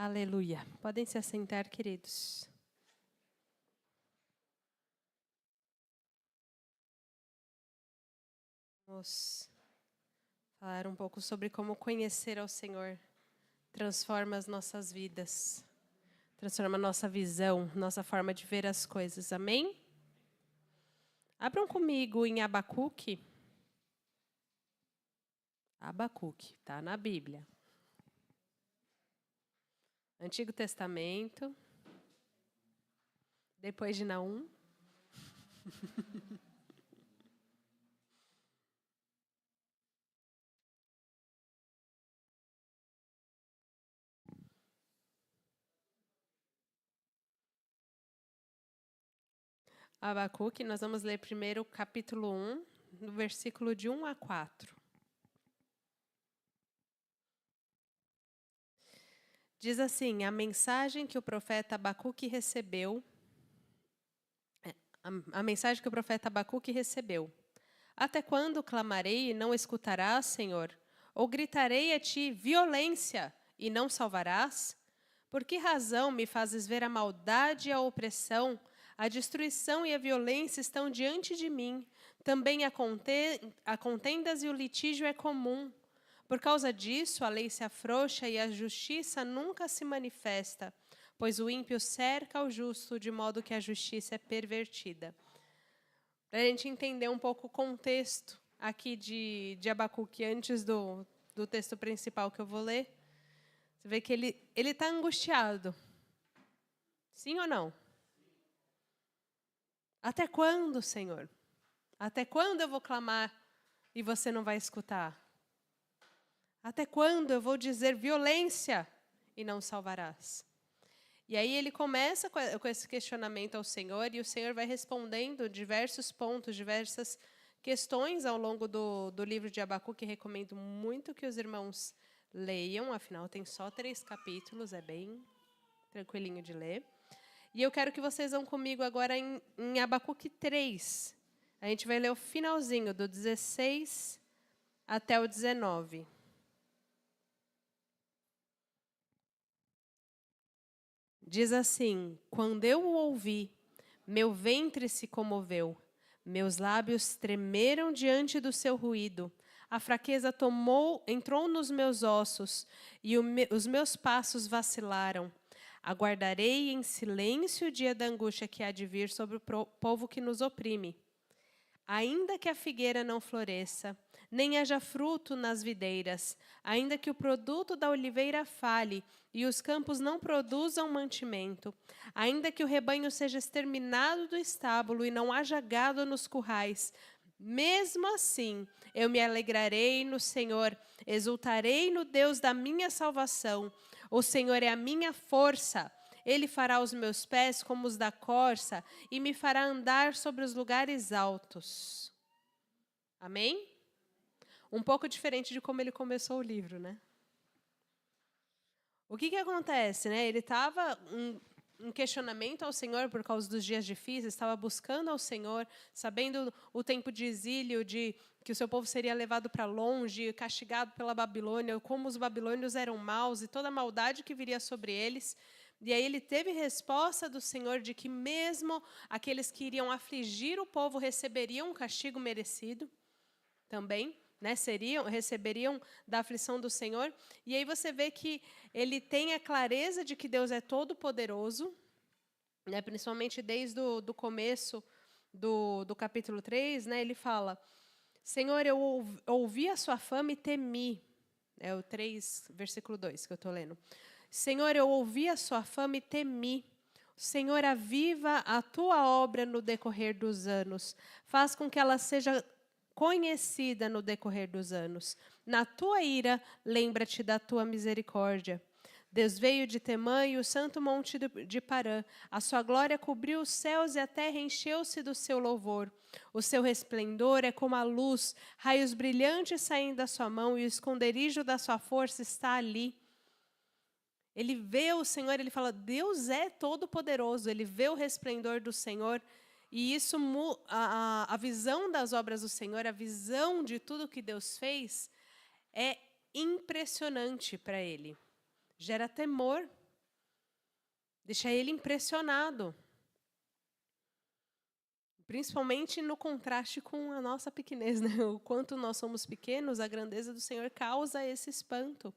Aleluia. Podem se assentar, queridos. Vamos falar um pouco sobre como conhecer ao Senhor transforma as nossas vidas, transforma a nossa visão, nossa forma de ver as coisas. Amém? Abram comigo em Abacuque. Abacuque, está na Bíblia. Antigo Testamento, depois de Naum. Abacuque, nós vamos ler primeiro o capítulo 1, no versículo de 1 a 4. Diz assim, a mensagem que o profeta Abacuque recebeu. A mensagem que o profeta Abacuque recebeu. Até quando clamarei e não escutarás, Senhor? Ou gritarei a ti violência e não salvarás? Por que razão me fazes ver a maldade e a opressão? A destruição e a violência estão diante de mim. Também a contendas e o litígio é comum. Por causa disso, a lei se afrouxa e a justiça nunca se manifesta, pois o ímpio cerca o justo, de modo que a justiça é pervertida. Para a gente entender um pouco o contexto aqui de Abacuque, antes do texto principal que eu vou ler, você vê que ele está angustiado. Sim ou não? Até quando, Senhor? Até quando eu vou clamar e você não vai escutar? Até quando eu vou dizer violência e não salvarás? E aí ele começa com esse questionamento ao Senhor, e o Senhor vai respondendo diversos pontos, diversas questões ao longo do livro de Abacuque, que recomendo muito que os irmãos leiam, afinal tem só 3 capítulos, é bem tranquilinho de ler. E eu quero que vocês vão comigo agora em Abacuque 3. A gente vai ler o finalzinho, do 16 até o 19. Diz assim, quando eu o ouvi, meu ventre se comoveu, meus lábios tremeram diante do seu ruído, a fraqueza entrou nos meus ossos e os meus passos vacilaram. Aguardarei em silêncio o dia da angústia que há de vir sobre o povo que nos oprime. Ainda que a figueira não floresça, nem haja fruto nas videiras, ainda que o produto da oliveira fale e os campos não produzam mantimento, ainda que o rebanho seja exterminado do estábulo e não haja gado nos currais, mesmo assim eu me alegrarei no Senhor, exultarei no Deus da minha salvação. O Senhor é a minha força. Ele fará os meus pés como os da corça e me fará andar sobre os lugares altos. Amém? Um pouco diferente de como ele começou o livro, né? O que acontece, né? Ele estava um questionamento ao Senhor por causa dos dias difíceis, estava buscando ao Senhor, sabendo o tempo de exílio, de que o seu povo seria levado para longe, castigado pela Babilônia, como os babilônios eram maus e toda a maldade que viria sobre eles. E aí ele teve resposta do Senhor de que mesmo aqueles que iriam afligir o povo receberiam um castigo merecido também, né? Receberiam da aflição do Senhor. E aí você vê que ele tem a clareza de que Deus é todo poderoso, né? Principalmente desde o começo do capítulo 3, né? Ele fala, Senhor, eu ouvi a sua fama e temi. É o 3, versículo 2 que eu estou lendo. Senhor, eu ouvi a sua fama e temi. Senhor, aviva a tua obra no decorrer dos anos. Faz com que ela seja conhecida no decorrer dos anos. Na tua ira, lembra-te da tua misericórdia. Deus veio de Temã e o santo monte de Parã. A sua glória cobriu os céus e a terra encheu-se do seu louvor. O seu resplendor é como a luz, raios brilhantes saem da sua mão e o esconderijo da sua força está ali. Ele vê o Senhor, ele fala, Deus é todo-poderoso, ele vê o resplendor do Senhor, e isso, a visão das obras do Senhor, a visão de tudo que Deus fez, é impressionante para ele. Gera temor, Deixa ele impressionado. Principalmente no contraste com a nossa pequenez, né? O quanto nós somos pequenos, a grandeza do Senhor causa esse espanto.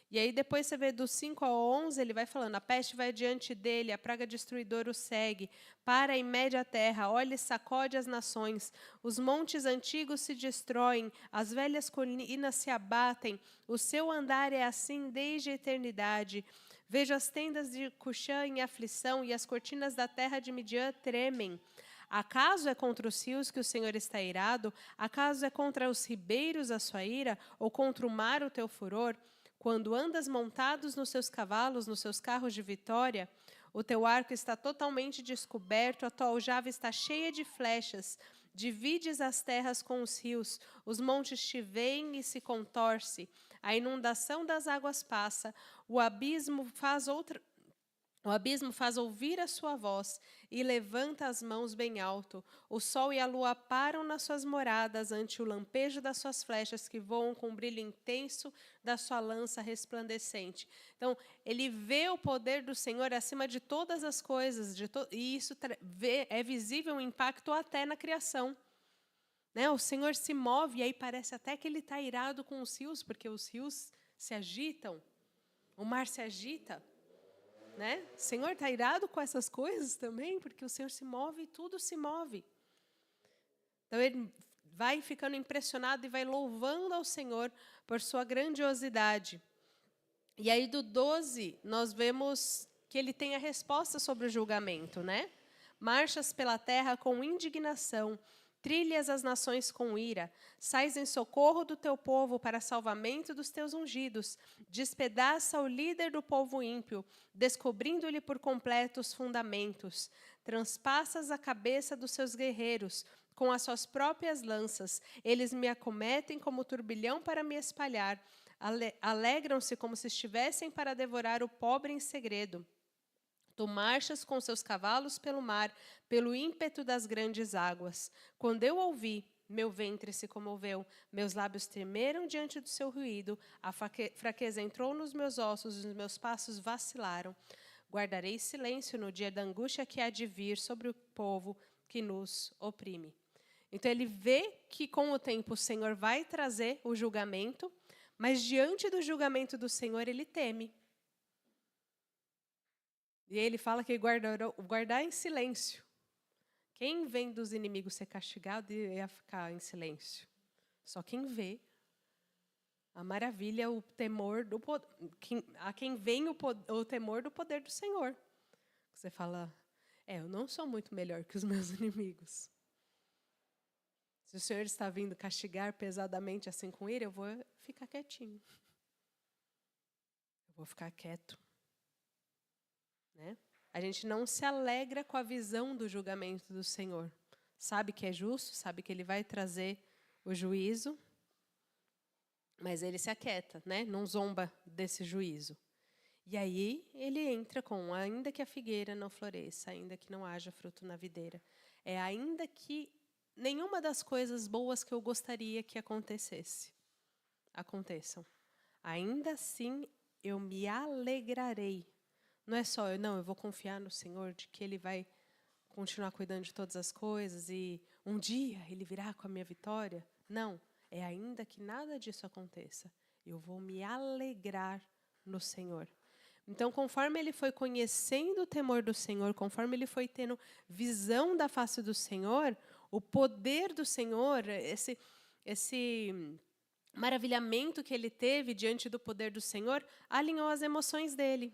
E aí depois você vê do 5 ao 11, ele vai falando, a peste vai diante dele, a praga destruidora o segue, para e mede a terra, olha e sacode as nações, os montes antigos se destroem, as velhas colinas se abatem, o seu andar é assim desde a eternidade. Vejo as tendas de Cuxã em aflição e as cortinas da terra de Midian tremem. Acaso é contra os rios que o Senhor está irado? Acaso é contra os ribeiros a sua ira? Ou contra o mar o teu furor? Quando andas montados nos seus cavalos, nos seus carros de vitória, o teu arco está totalmente descoberto, a tua aljava está cheia de flechas. Divides as terras com os rios, os montes te veem e se contorce. A inundação das águas passa, o abismo faz ouvir a sua voz e levanta as mãos bem alto. O sol e a lua param nas suas moradas ante o lampejo das suas flechas que voam com o brilho intenso da sua lança resplandecente. Então, ele vê o poder do Senhor acima de todas as coisas, e isso é visível o impacto até na criação. Né? O Senhor se move e aí parece até que ele está irado com os rios, porque os rios se agitam, o mar se agita. Né? O Senhor está irado com essas coisas também, porque o Senhor se move e tudo se move. Então ele vai ficando impressionado e vai louvando ao Senhor por sua grandiosidade. E aí do 12, nós vemos que ele tem a resposta sobre o julgamento, né? Marchas pela terra com indignação, trilhas as nações com ira, sais em socorro do teu povo para salvamento dos teus ungidos, despedaça o líder do povo ímpio, descobrindo-lhe por completo os fundamentos, transpassas a cabeça dos seus guerreiros, com as suas próprias lanças, eles me acometem como turbilhão para me espalhar, alegram-se como se estivessem para devorar o pobre em segredo. Tu marchas com seus cavalos pelo mar, pelo ímpeto das grandes águas. Quando eu ouvi, meu ventre se comoveu, meus lábios tremeram diante do seu ruído, a fraqueza entrou nos meus ossos, os meus passos vacilaram. Guardarei silêncio no dia da angústia que há de vir sobre o povo que nos oprime. Então ele vê que com o tempo o Senhor vai trazer o julgamento, mas diante do julgamento do Senhor ele teme. E ele fala que guardar em silêncio. Quem vem dos inimigos ser castigado ia ficar em silêncio. Só quem vê a maravilha, o temor do a quem vem o temor do poder do Senhor. Você fala, eu não sou muito melhor que os meus inimigos. Se o Senhor está vindo castigar pesadamente assim com ira, eu vou ficar quietinho. Eu vou ficar quieto. Né? A gente não se alegra com a visão do julgamento do Senhor. Sabe que é justo, sabe que ele vai trazer o juízo, mas ele se aquieta, né? Não zomba desse juízo. E aí ele entra com, ainda que a figueira não floresça, ainda que não haja fruto na videira, ainda que nenhuma das coisas boas que eu gostaria que aconteçam. Ainda assim eu me alegrarei. Não é só eu vou confiar no Senhor de que Ele vai continuar cuidando de todas as coisas e um dia Ele virá com a minha vitória. Não, ainda que nada disso aconteça, eu vou me alegrar no Senhor. Então, conforme ele foi conhecendo o temor do Senhor, conforme ele foi tendo visão da face do Senhor, o poder do Senhor, esse maravilhamento que ele teve diante do poder do Senhor, alinhou as emoções dele.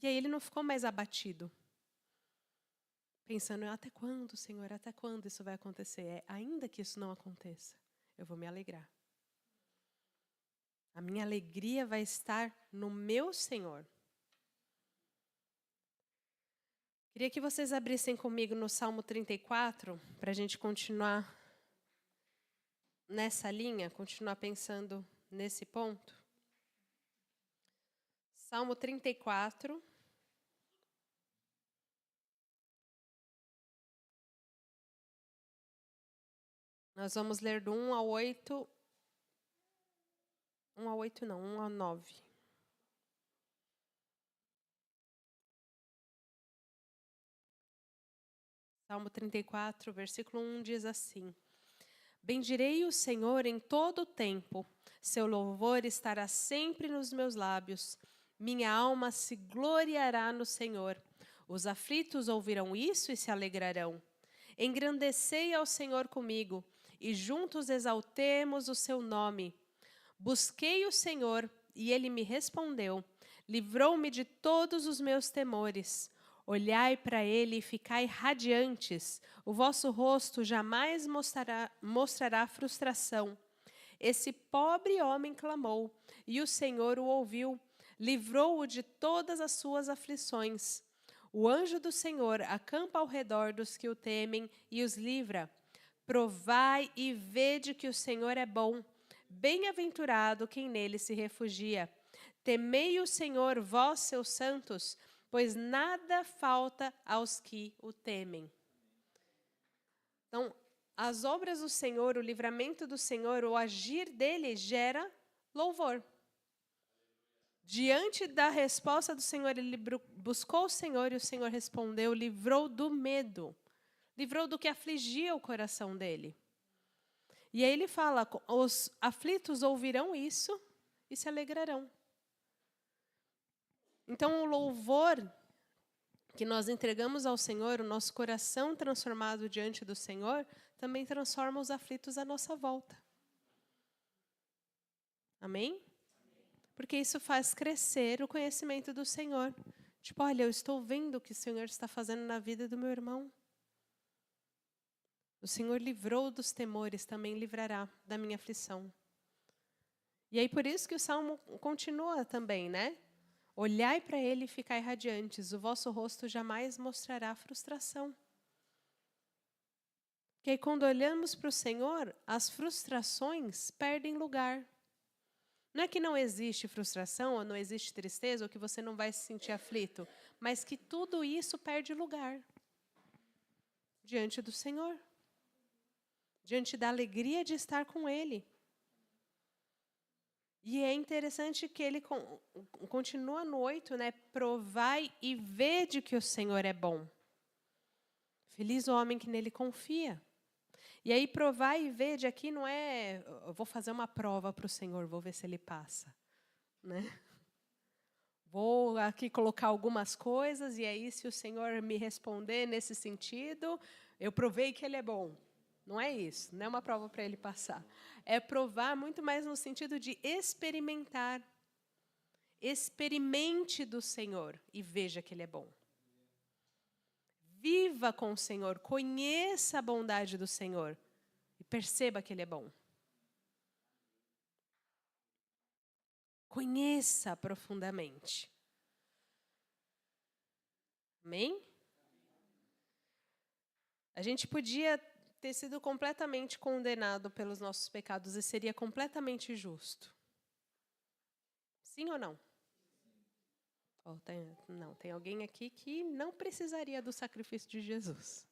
E aí ele não ficou mais abatido, pensando, até quando, Senhor, até quando isso vai acontecer? Ainda que isso não aconteça, eu vou me alegrar. A minha alegria vai estar no meu Senhor. Queria que vocês abrissem comigo no Salmo 34, para a gente continuar nessa linha, continuar pensando nesse ponto. Salmo 34. Nós vamos ler do 1 ao 8. 1 ao 8 não, 1 ao 9. Salmo 34, versículo 1 diz assim: Bendirei o Senhor em todo o tempo, seu louvor estará sempre nos meus lábios. Minha alma se gloriará no Senhor. Os aflitos ouvirão isso e se alegrarão. Engrandecei ao Senhor comigo, e juntos exaltemos o seu nome. Busquei o Senhor, e ele me respondeu. Livrou-me de todos os meus temores. Olhai para ele e ficai radiantes. O vosso rosto jamais mostrará frustração. Esse pobre homem clamou, e o Senhor o ouviu. Livrou-o de todas as suas aflições. O anjo do Senhor acampa ao redor dos que o temem e os livra. Provai e vede que o Senhor é bom. Bem-aventurado quem nele se refugia. Temei o Senhor, vós, seus santos, pois nada falta aos que o temem. Então, as obras do Senhor, o livramento do Senhor, o agir dele gera louvor. Diante da resposta do Senhor, ele buscou o Senhor e o Senhor respondeu, livrou do medo, livrou do que afligia o coração dele. E aí ele fala, os aflitos ouvirão isso e se alegrarão. Então, o louvor que nós entregamos ao Senhor, o nosso coração transformado diante do Senhor, também transforma os aflitos à nossa volta. Amém? Porque isso faz crescer o conhecimento do Senhor. Tipo, olha, eu estou vendo o que o Senhor está fazendo na vida do meu irmão. O Senhor livrou dos temores, também livrará da minha aflição. E aí por isso que o Salmo continua também, né? Olhai para ele e ficai radiantes, o vosso rosto jamais mostrará frustração. Porque aí quando olhamos para o Senhor, as frustrações perdem lugar. Não é que não existe frustração, ou não existe tristeza, ou que você não vai se sentir aflito, mas que tudo isso perde lugar diante do Senhor, diante da alegria de estar com Ele. E é interessante que ele continua no 8, né? Provai e vede que o Senhor é bom. Feliz o homem que nele confia. E aí, provar e vede aqui não é, eu vou fazer uma prova para o Senhor, vou ver se ele passa. Né? Vou aqui colocar algumas coisas, e aí, se o Senhor me responder nesse sentido, eu provei que ele é bom. Não é isso, não é uma prova para ele passar. É provar muito mais no sentido de experimentar. Experimente do Senhor e veja que ele é bom. Viva com o Senhor, conheça a bondade do Senhor e perceba que ele é bom. Conheça profundamente. Amém? A gente podia ter sido completamente condenado pelos nossos pecados e seria completamente justo. Sim ou não? Oh, tem alguém aqui que não precisaria do sacrifício de Jesus.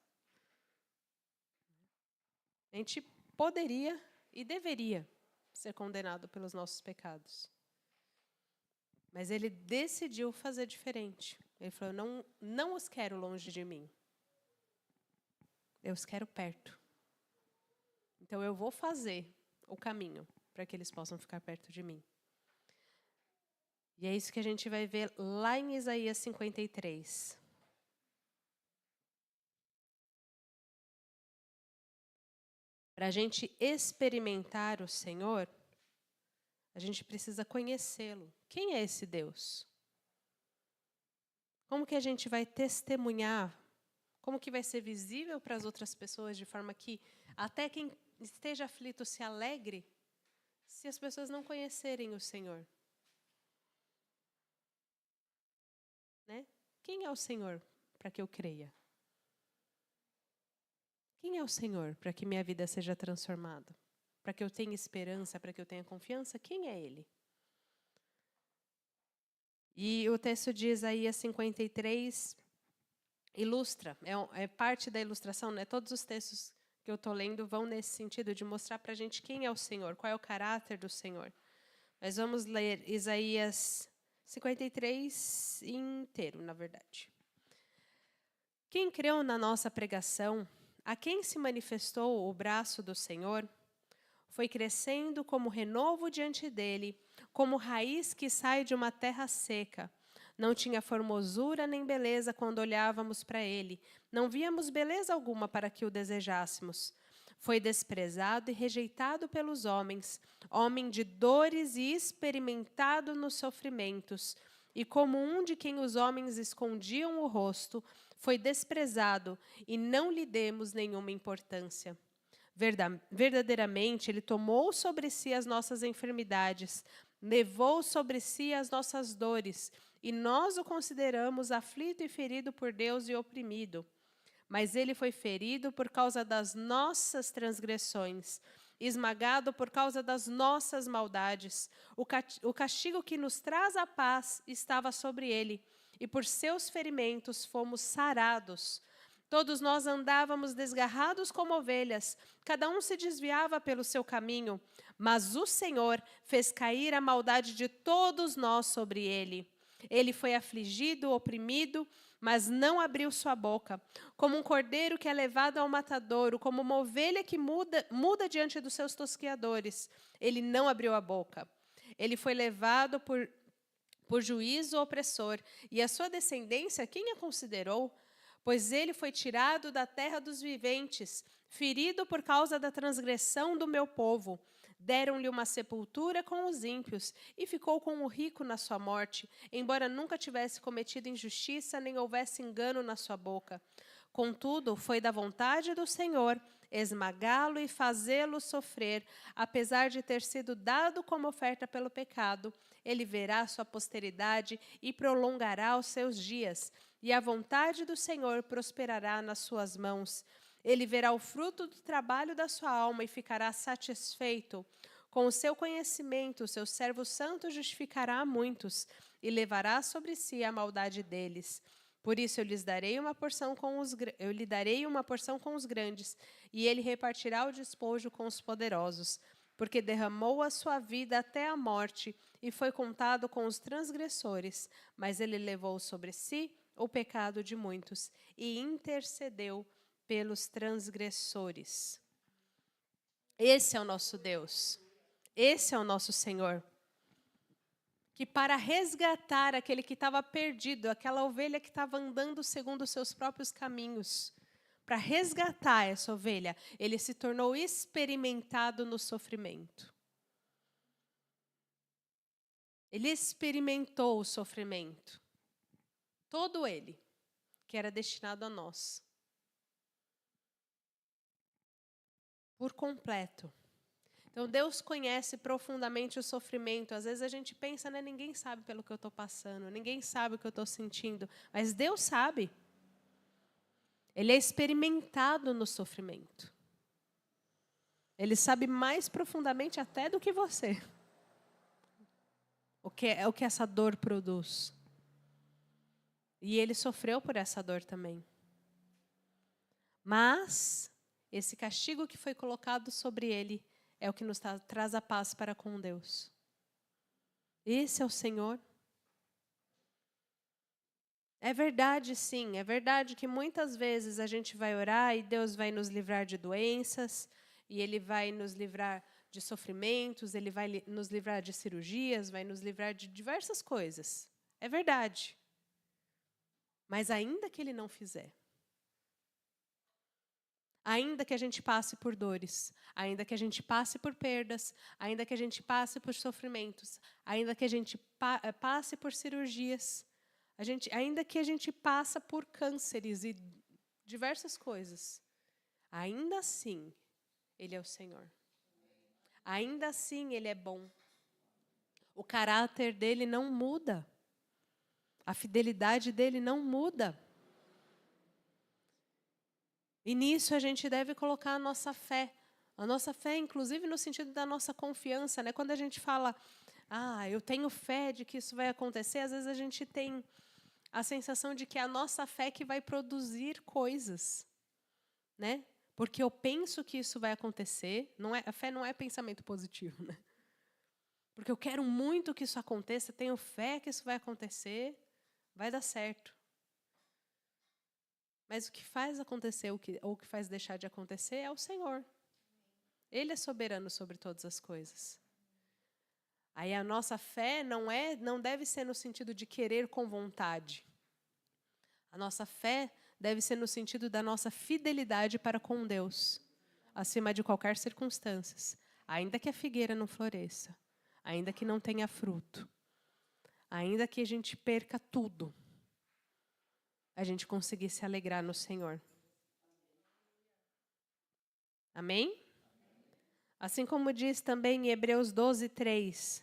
A gente poderia e deveria ser condenado pelos nossos pecados. Mas ele decidiu fazer diferente. Ele falou, não os quero longe de mim. Eu os quero perto. Então eu vou fazer o caminho para que eles possam ficar perto de mim. E é isso que a gente vai ver lá em Isaías 53. Para a gente experimentar o Senhor, a gente precisa conhecê-lo. Quem é esse Deus? Como que a gente vai testemunhar? Como que vai ser visível para as outras pessoas de forma que até quem esteja aflito se alegre se as pessoas não conhecerem o Senhor? Né? Quem é o Senhor para que eu creia? Quem é o Senhor para que minha vida seja transformada? Para que eu tenha esperança, para que eu tenha confiança? Quem é Ele? E o texto de Isaías 53 ilustra, é parte da ilustração, né? Todos os textos que eu estou lendo vão nesse sentido de mostrar para a gente quem é o Senhor, qual é o caráter do Senhor. Mas vamos ler Isaías 53 inteiro, na verdade. Quem creu na nossa pregação, a quem se manifestou o braço do Senhor, foi crescendo como renovo diante dele, como raiz que sai de uma terra seca. Não tinha formosura nem beleza quando olhávamos para ele. Não víamos beleza alguma para que o desejássemos. Foi desprezado e rejeitado pelos homens, homem de dores e experimentado nos sofrimentos. E como um de quem os homens escondiam o rosto, foi desprezado e não lhe demos nenhuma importância. Verdadeiramente, ele tomou sobre si as nossas enfermidades, levou sobre si as nossas dores, e nós o consideramos aflito e ferido por Deus e oprimido. Mas ele foi ferido por causa das nossas transgressões, esmagado por causa das nossas maldades. O castigo que nos traz a paz estava sobre ele, e por seus ferimentos fomos sarados. Todos nós andávamos desgarrados como ovelhas, cada um se desviava pelo seu caminho, mas o Senhor fez cair a maldade de todos nós sobre ele. Ele foi afligido, oprimido, mas não abriu sua boca. Como um cordeiro que é levado ao matadouro, como uma ovelha que muda diante dos seus tosquiadores, ele não abriu a boca. Ele foi levado por juízo opressor, e a sua descendência, quem a considerou? Pois ele foi tirado da terra dos viventes, ferido por causa da transgressão do meu povo. Deram-lhe uma sepultura com os ímpios, e ficou com o rico na sua morte, embora nunca tivesse cometido injustiça, nem houvesse engano na sua boca. Contudo, foi da vontade do Senhor esmagá-lo e fazê-lo sofrer, apesar de ter sido dado como oferta pelo pecado. Ele verá sua posteridade e prolongará os seus dias, e a vontade do Senhor prosperará nas suas mãos. Ele verá o fruto do trabalho da sua alma e ficará satisfeito. Com o seu conhecimento, o seu servo santo justificará a muitos e levará sobre si a maldade deles. Por isso eu lhe darei uma porção com os grandes, e ele repartirá o despojo com os poderosos, porque derramou a sua vida até a morte e foi contado com os transgressores, mas ele levou sobre si o pecado de muitos e intercedeu pelos transgressores. Esse é o nosso Deus. Esse é o nosso Senhor. Que para resgatar aquele que estava perdido, aquela ovelha que estava andando segundo os seus próprios caminhos, para resgatar essa ovelha, ele se tornou experimentado no sofrimento. Ele experimentou o sofrimento. Todo ele, que era destinado a nós. Por completo. Então, Deus conhece profundamente o sofrimento. Às vezes a gente pensa, né, ninguém sabe pelo que eu estou passando, ninguém sabe o que eu estou sentindo, mas Deus sabe. Ele é experimentado no sofrimento. Ele sabe mais profundamente até do que você. O que essa dor produz. E ele sofreu por essa dor também. Mas esse castigo que foi colocado sobre ele é o que nos traz a paz para com Deus. Esse é o Senhor. É verdade, sim, é verdade que muitas vezes a gente vai orar e Deus vai nos livrar de doenças, e Ele vai nos livrar de sofrimentos, Ele vai nos livrar de cirurgias, vai nos livrar de diversas coisas. É verdade. Mas ainda que Ele não fizer, ainda que a gente passe por dores, ainda que a gente passe por perdas, ainda que a gente passe por sofrimentos, ainda que a gente passe por cirurgias, ainda que a gente passe por cânceres e diversas coisas, ainda assim, Ele é o Senhor. Ainda assim, Ele é bom. O caráter dEle não muda. A fidelidade dEle não muda. E nisso a gente deve colocar a nossa fé. A nossa fé, inclusive, no sentido da nossa confiança, né? Quando a gente fala, eu tenho fé de que isso vai acontecer, às vezes a gente tem a sensação de que é a nossa fé que vai produzir coisas, né? Porque eu penso que isso vai acontecer. A fé não é pensamento positivo, né? Porque eu quero muito que isso aconteça, tenho fé que isso vai acontecer, vai dar certo. Mas o que faz acontecer ou o que faz deixar de acontecer é o Senhor. Ele é soberano sobre todas as coisas. Aí a nossa fé não deve ser no sentido de querer com vontade. A nossa fé deve ser no sentido da nossa fidelidade para com Deus, acima de qualquer circunstância. Ainda que a figueira não floresça, ainda que não tenha fruto, ainda que a gente perca tudo, a gente conseguir se alegrar no Senhor. Amém? Assim como diz também em Hebreus 12:3,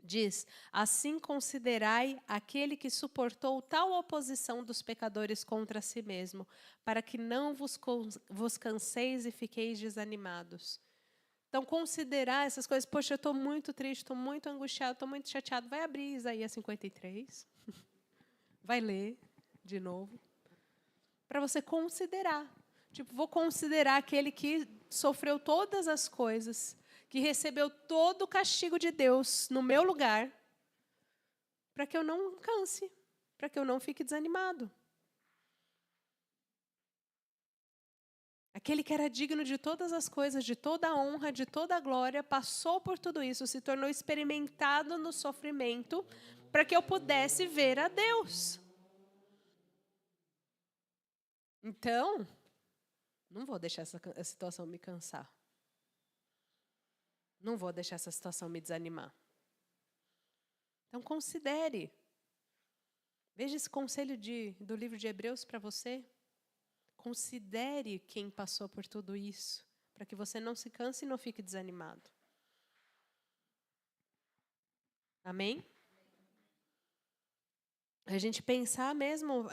diz: assim considerai aquele que suportou tal oposição dos pecadores contra si mesmo, para que não vos canseis e fiqueis desanimados. Então, considerar essas coisas, poxa, eu estou muito triste, estou muito angustiado, estou muito chateado. Vai abrir Isaías 53, vai ler de novo, para você considerar. Tipo, vou considerar aquele que sofreu todas as coisas, que recebeu todo o castigo de Deus no meu lugar, para que eu não canse, para que eu não fique desanimado. Aquele que era digno de todas as coisas, de toda a honra, de toda a glória, passou por tudo isso, se tornou experimentado no sofrimento, para que eu pudesse ver a Deus. Então, não vou deixar essa situação me cansar. Não vou deixar essa situação me desanimar. Então, considere. Veja esse conselho do livro de Hebreus para você. Considere quem passou por tudo isso, para que você não se canse e não fique desanimado. Amém? A gente pensar mesmo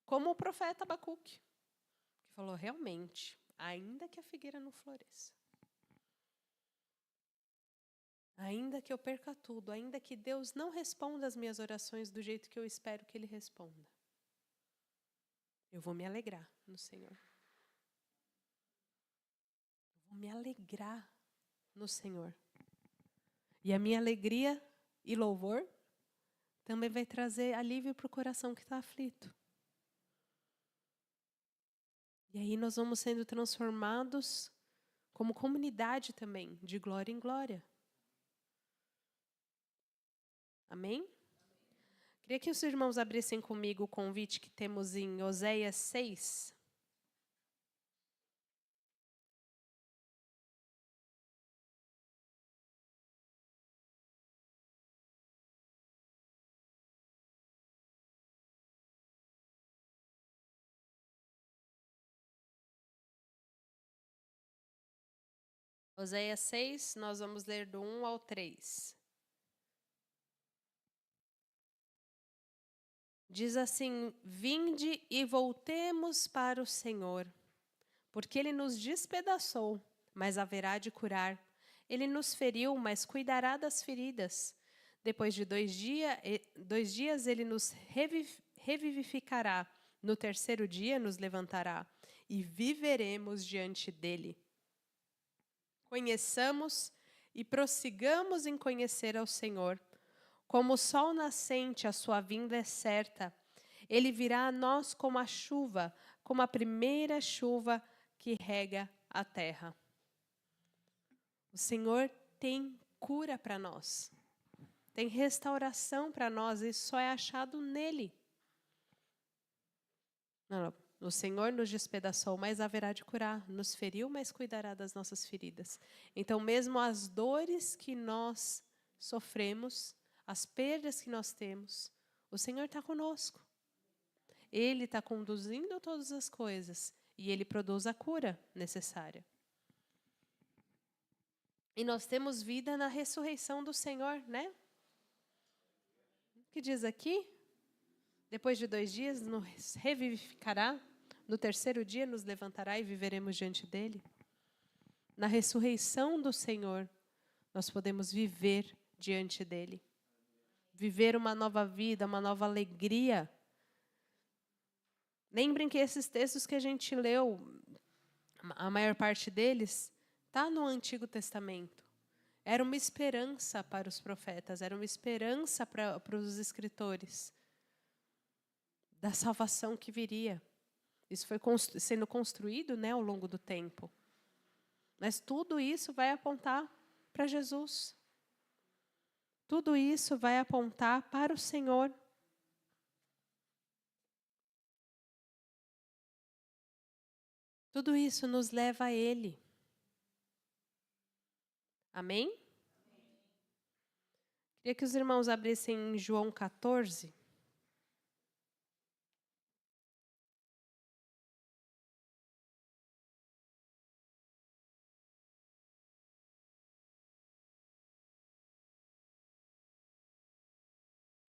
como o profeta Abacuque, que falou, realmente, ainda que a figueira não floresça, ainda que eu perca tudo, ainda que Deus não responda as minhas orações do jeito que eu espero que Ele responda, eu vou me alegrar no Senhor. Eu vou me alegrar no Senhor. E a minha alegria e louvor também vai trazer alívio para o coração que está aflito. E aí nós vamos sendo transformados como comunidade também, de glória em glória. Amém? Queria que os irmãos abrissem comigo o convite que temos em Oséias 6. Oséias 6, nós vamos ler do 1 ao 3. Diz assim: vinde e voltemos para o Senhor, porque Ele nos despedaçou, mas haverá de curar. Ele nos feriu, mas cuidará das feridas. Depois de 2 dias Ele nos revivificará. No terceiro dia nos levantará e viveremos diante dEle. Conheçamos e prossigamos em conhecer ao Senhor. Como o sol nascente, a sua vinda é certa. Ele virá a nós como a chuva, como a primeira chuva que rega a terra. O Senhor tem cura para nós. Tem restauração para nós, e isso só é achado nele. Não. O Senhor nos despedaçou, mas haverá de curar. Nos feriu, mas cuidará das nossas feridas. Então, mesmo as dores que nós sofremos, as perdas que nós temos, o Senhor está conosco. Ele está conduzindo todas as coisas e Ele produz a cura necessária. E nós temos vida na ressurreição do Senhor, né? O que diz aqui? Depois de 2 dias nos revivificará, no terceiro dia nos levantará e viveremos diante dele. Na ressurreição do Senhor, nós podemos viver diante dele. Viver uma nova vida, uma nova alegria. Lembrem que esses textos que a gente leu, a maior parte deles, está no Antigo Testamento. Era uma esperança para os profetas, era uma esperança para os escritores da salvação que viria. Isso foi sendo construído, né, ao longo do tempo. Mas tudo isso vai apontar para Jesus. Tudo isso vai apontar para o Senhor. Tudo isso nos leva a Ele. Amém? Queria que os irmãos abrissem em João 14.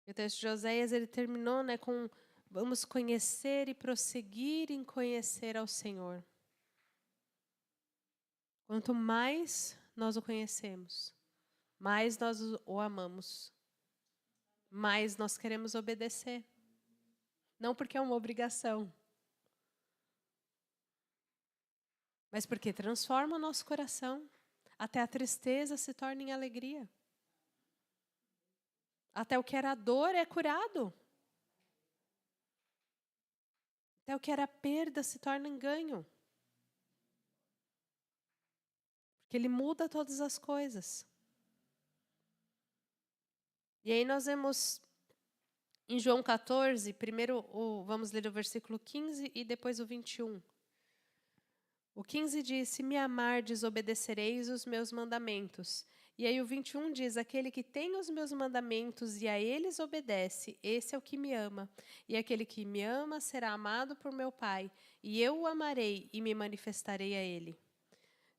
O texto de Oséias, ele terminou, né, com vamos conhecer e prosseguir em conhecer ao Senhor. Quanto mais nós o conhecemos, mais nós o amamos, mais nós queremos obedecer. Não porque é uma obrigação, mas porque transforma o nosso coração. Até a tristeza se torna em alegria. Até o que era dor é curado. Até o que era perda se torna em ganho. Porque Ele muda todas as coisas. E aí nós vemos em João 14, primeiro vamos ler o versículo 15 e depois o 21. O 15 diz, se me amardes, obedecereis os meus mandamentos. E aí o 21 diz, aquele que tem os meus mandamentos e a eles obedece, esse é o que me ama. E aquele que me ama será amado por meu Pai, e eu o amarei e me manifestarei a ele.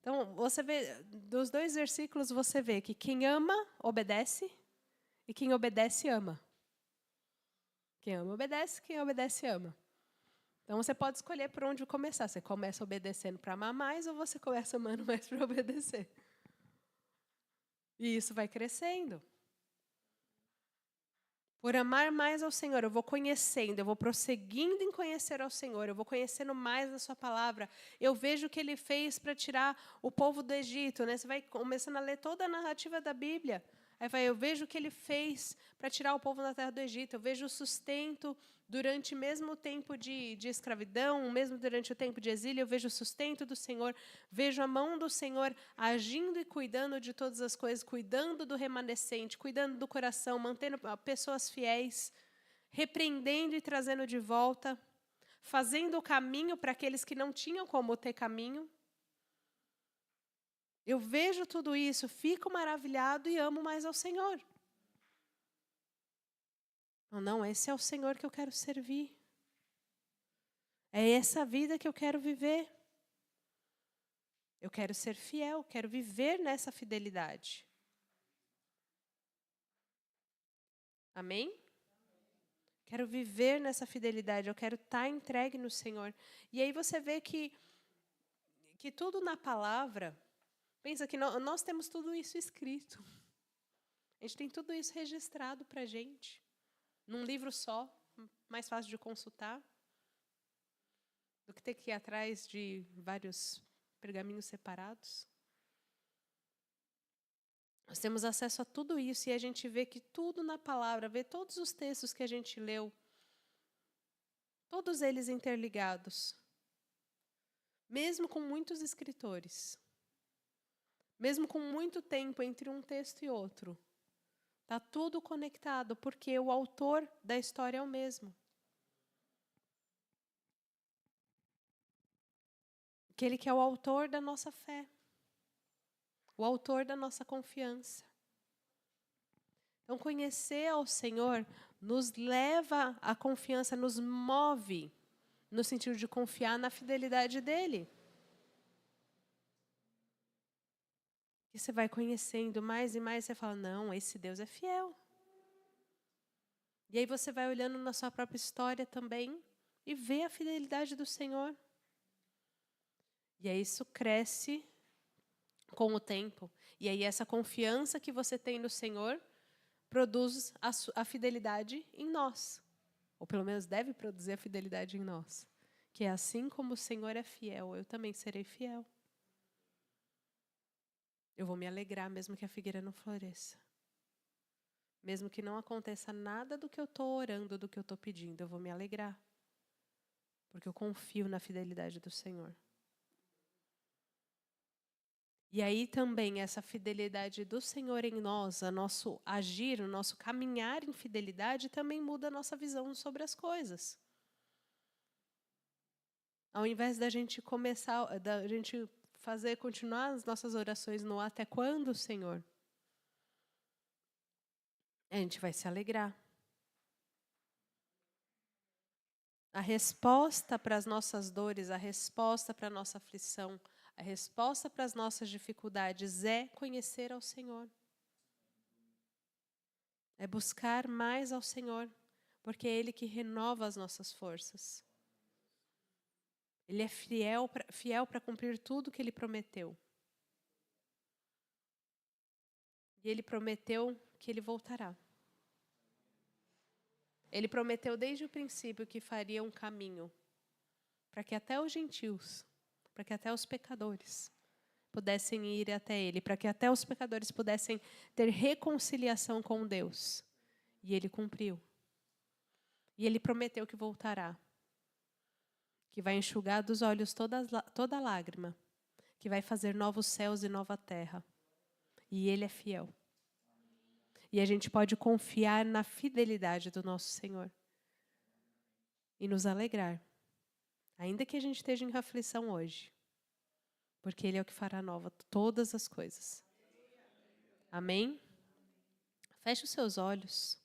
Então, você vê, dos dois versículos você vê que quem ama, obedece, e quem obedece, ama. Quem obedece, ama. Então, você pode escolher por onde começar. Você começa obedecendo para amar mais ou você começa amando mais para obedecer. E isso vai crescendo. Por amar mais ao Senhor, eu vou conhecendo, eu vou prosseguindo em conhecer ao Senhor, eu vou conhecendo mais da sua palavra. Eu vejo o que Ele fez para tirar o povo do Egito, né? Você vai começando a ler toda a narrativa da Bíblia. Aí vai, eu vejo o que Ele fez para tirar o povo da terra do Egito. Eu vejo o sustento durante mesmo o tempo de escravidão, mesmo durante o tempo de exílio, eu vejo o sustento do Senhor, vejo a mão do Senhor agindo e cuidando de todas as coisas, cuidando do remanescente, cuidando do coração, mantendo pessoas fiéis, repreendendo e trazendo de volta, fazendo o caminho para aqueles que não tinham como ter caminho. Eu vejo tudo isso, fico maravilhado e amo mais ao Senhor. Não, esse é o Senhor que eu quero servir. É essa vida que eu quero viver. Eu quero ser fiel, quero viver nessa fidelidade. Amém? Quero viver nessa fidelidade, eu quero estar entregue no Senhor. E aí você vê que tudo na palavra, pensa que nós temos tudo isso escrito. A gente tem tudo isso registrado para a gente. Num livro só, mais fácil de consultar, do que ter que ir atrás de vários pergaminhos separados. Nós temos acesso a tudo isso e a gente vê que tudo na palavra, vê todos os textos que a gente leu, todos eles interligados. Mesmo com muitos escritores, mesmo com muito tempo entre um texto e outro, está tudo conectado, porque o autor da história é o mesmo. Aquele que é o autor da nossa fé, o autor da nossa confiança. Então, conhecer ao Senhor nos leva à confiança, nos move no sentido de confiar na fidelidade dEle. E você vai conhecendo mais e mais, você fala, não, esse Deus é fiel. E aí você vai olhando na sua própria história também e vê a fidelidade do Senhor. E aí isso cresce com o tempo. E aí essa confiança que você tem no Senhor produz a fidelidade em nós. Ou pelo menos deve produzir a fidelidade em nós. Que é assim como o Senhor é fiel, eu também serei fiel. Eu vou me alegrar mesmo que a figueira não floresça. Mesmo que não aconteça nada do que eu estou orando, do que eu estou pedindo, eu vou me alegrar. Porque eu confio na fidelidade do Senhor. E aí também essa fidelidade do Senhor em nós, o nosso agir, o nosso caminhar em fidelidade também muda a nossa visão sobre as coisas. Ao invés da gente começar, da gente continuar as nossas orações no até quando, Senhor, a gente vai se alegrar. A resposta para as nossas dores, a resposta para a nossa aflição, a resposta para as nossas dificuldades é conhecer ao Senhor. É buscar mais ao Senhor, porque é Ele que renova as nossas forças. Ele é fiel para cumprir tudo que Ele prometeu. E Ele prometeu que Ele voltará. Ele prometeu desde o princípio que faria um caminho para que até os gentios, para que até os pecadores pudessem ir até Ele, para que até os pecadores pudessem ter reconciliação com Deus. E Ele cumpriu. E Ele prometeu que voltará, que vai enxugar dos olhos toda lágrima, que vai fazer novos céus e nova terra. E Ele é fiel. E a gente pode confiar na fidelidade do nosso Senhor e nos alegrar, ainda que a gente esteja em aflição hoje, porque Ele é o que fará nova todas as coisas. Amém? Feche os seus olhos.